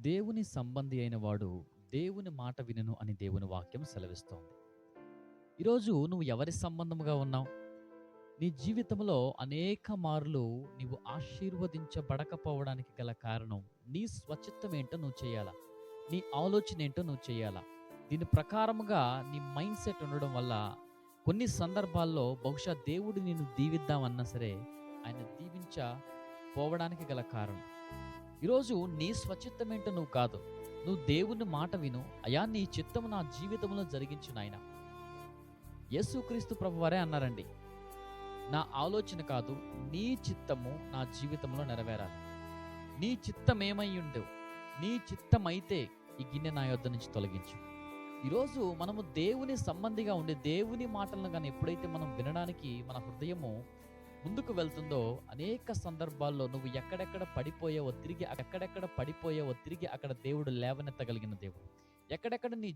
దేవుని సంబంధి అయిన వాడు దేవుని మాట వినును అని దేవుని వాక్యం సెలవిస్తోంది. ఈరోజు నువ్వు ఎవరి సంబంధముగా ఉన్నావు? నీ జీవితంలో అనేక మార్లు నీవు ఆశీర్వదించబడకపోవడానికి గల కారణం నీ స్వచిత్తం ఏంటో నువ్వు చేయాలా? నీ ఆలోచన ఏంటో నువ్వు చేయాలా? దీని ప్రకారముగా నీ మైండ్ సెట్ ఉండడం వల్ల కొన్ని సందర్భాల్లో బహుశా దేవుడు నిన్ను దీవిద్దామన్నా సరే ఆయన పోవడానికి గల కారణం. ఈరోజు నీ స్వచిత్తం ఏంటో నువ్వు కాదు, నువ్వు దేవుని మాట విను. అయా నీ చిత్తము నా జీవితంలో జరిగించు నాయన. యేసుక్రీస్తు ప్రభువారే అన్నారండి, నా ఆలోచన కాదు నీ చిత్తము నా జీవితంలో నెరవేరాలి. నీ చిత్తం ఏమై ఉండవు, నీ చిత్తమైతే ఈ గిన్నె నా యొద్ద నుంచి తొలగించు. ఈరోజు మనము దేవుని సంబంధిగా ఉండి దేవుని మాటలను కానీ ఎప్పుడైతే మనం వినడానికి మన హృదయము ముందుకు వెళ్తుందో అనేక సందర్భాల్లో నువ్వు ఎక్కడెక్కడ పడిపోయావో తిరిగి అక్కడ దేవుడు లేవనెత్తగలిగిన దేవుడు. ఎక్కడెక్కడ నీ